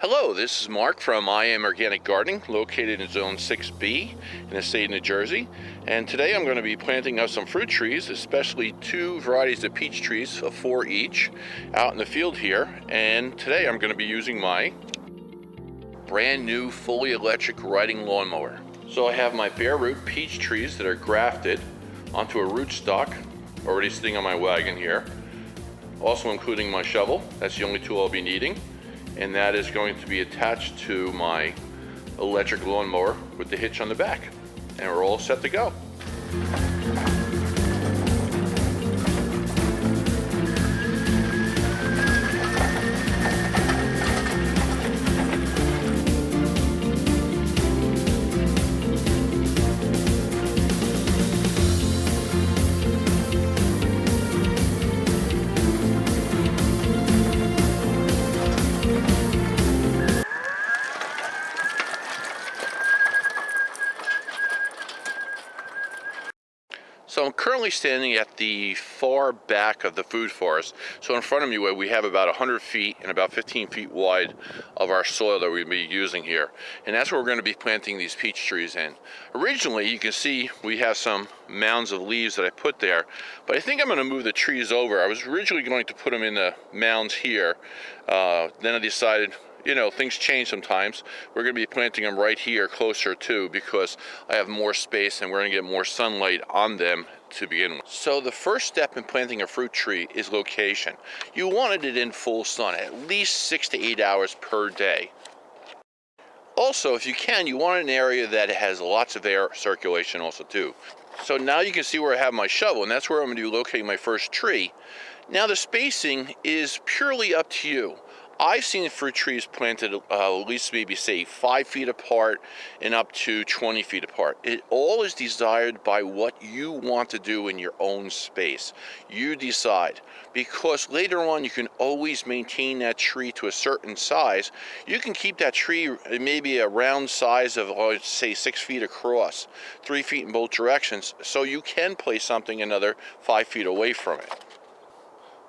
Hello, this is Mark from I Am Organic Gardening, located in Zone 6B in the state of New Jersey. And today I'm going to be planting up some fruit trees, especially two varieties of peach trees, of 4 each, out in the field here. And today I'm going to be using my brand new fully electric riding lawnmower. So I have my bare root peach trees that are grafted onto a rootstock already sitting on my wagon here. Also including my shovel, that's the only tool I'll be needing. And that is going to be attached to my electric lawnmower with the hitch on the back. And we're all set to go. So I'm currently standing at the far back of the food forest. So in front of me we have about 100 feet and about 15 feet wide of our soil that we'll be using here. And that's where we're going to be planting these peach trees in. Originally, you can see we have some mounds of leaves that I put there, but I think I'm going to move the trees over. I was originally going to put them in the mounds here. Then I decided, you know, things change sometimes. We're going to be planting them right here closer to, because I have more space and we're going to get more sunlight on them to begin with. So the first step in planting a fruit tree is location. You wanted it in full sun, at least 6 to 8 hours per day. Also, if you can, you want an area that has lots of air circulation also too. So now you can see where I have my shovel, and that's where I'm going to be locating my first tree. Now the spacing is purely up to you. I've seen fruit trees planted at least maybe say 5 feet apart and up to 20 feet apart. It all is desired by what you want to do in your own space. You decide, because later on you can always maintain that tree to a certain size. You can keep that tree maybe a round size of, let's say, 6 feet across, 3 feet in both directions, so you can place something another 5 feet away from it.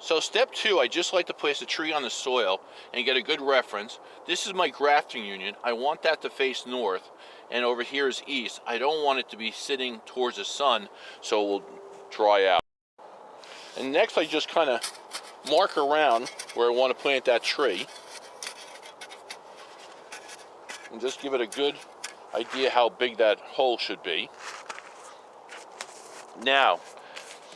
So step 2, I just like to place a tree on the soil and get a good reference. This is my grafting unit. I want that to face north, and over here is east. I don't want it to be sitting towards the sun, so it will dry out. And next I just kind of mark around where I want to plant that tree, and just give it a good idea how big that hole should be. Now,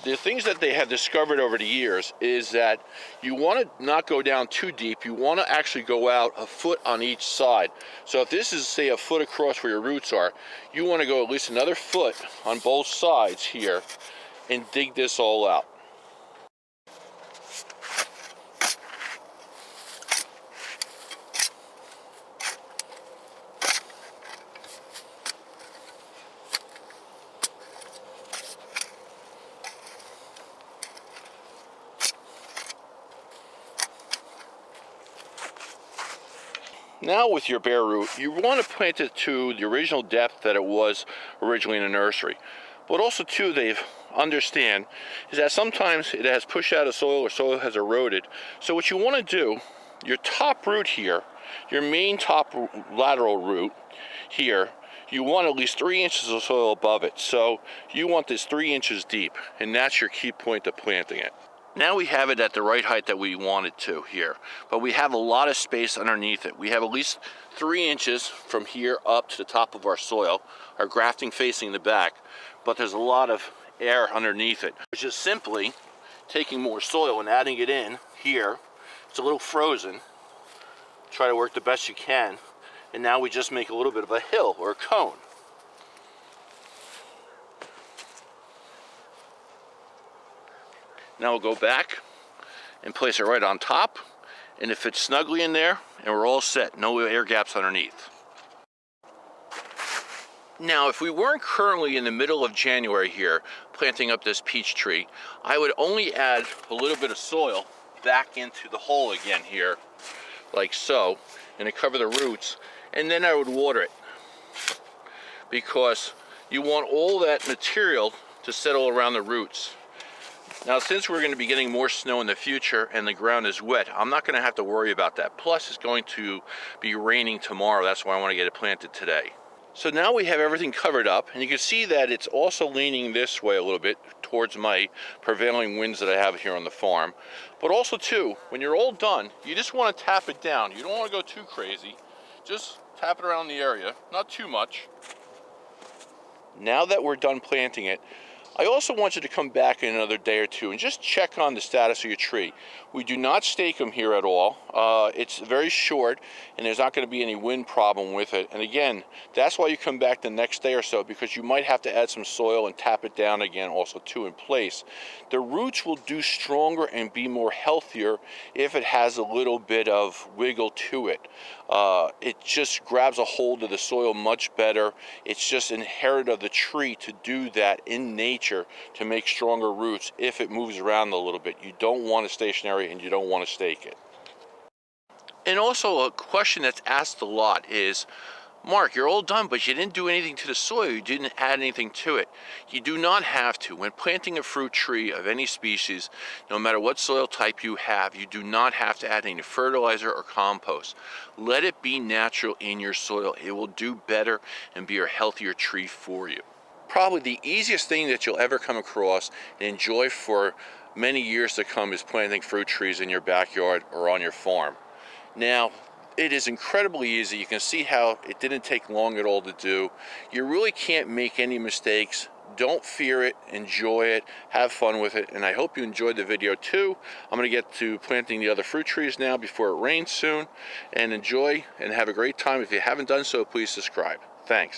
the things that they have discovered over the years is that you want to not go down too deep. You want to actually go out a foot on each side. So if this is, say, a foot across where your roots are, you want to go at least another foot on both sides here and dig this all out. Now with your bare root, you want to plant it to the original depth that it was originally in the nursery. But also too, they understand is that sometimes it has pushed out of soil or soil has eroded. So what you want to do, your top root here, your main top lateral root here, you want at least 3 inches of soil above it. So you want this 3 inches deep, and that's your key point of planting it. Now we have it at the right height that we wanted to here, but we have a lot of space underneath it. We have at least 3 inches from here up to the top of our soil, our grafting facing the back, but there's a lot of air underneath it, which is simply taking more soil and adding it in here. It's a little frozen. Try to work the best you can, and now we just make a little bit of a hill or a cone. Now we'll go back and place it right on top, and it fits snugly in there, and we're all set. No air gaps underneath. Now, if we weren't currently in the middle of January here, planting up this peach tree, I would only add a little bit of soil back into the hole again here, like so, and to cover the roots, and then I would water it, because you want all that material to settle around the roots. Now, since we're going to be getting more snow in the future and the ground is wet, I'm not going to have to worry about that. Plus, it's going to be raining tomorrow. That's why I want to get it planted today. So now we have everything covered up, and you can see that it's also leaning this way a little bit towards my prevailing winds that I have here on the farm. But also too, when you're all done, you just want to tap it down. You don't want to go too crazy. Just tap it around the area, not too much. Now that we're done planting it, I also want you to come back in another day or two and just check on the status of your tree. We do not stake them here at all. It's very short and there's not going to be any wind problem with it. And again, that's why you come back the next day or so, because you might have to add some soil and tap it down again also too in place. The roots will do stronger and be more healthier if it has a little bit of wiggle to it. It just grabs a hold of the soil much better. It's just inherent of the tree to do that in nature, to make stronger roots if it moves around a little bit. You don't want it stationary and you don't want to stake it. And also a question that's asked a lot is, Mark, you're all done, but you didn't do anything to the soil. You didn't add anything to it. You do not have to. When planting a fruit tree of any species, no matter what soil type you have, you do not have to add any fertilizer or compost. Let it be natural in your soil. It will do better and be a healthier tree for you. Probably the easiest thing that you'll ever come across and enjoy for many years to come is planting fruit trees in your backyard or on your farm. Now, it is incredibly easy. You can see how it didn't take long at all to do. You really can't make any mistakes. Don't fear it, enjoy it, have fun with it, and I hope you enjoyed the video too. I'm going to get to planting the other fruit trees now before it rains soon, and enjoy and have a great time. If you haven't done so, please subscribe. Thanks.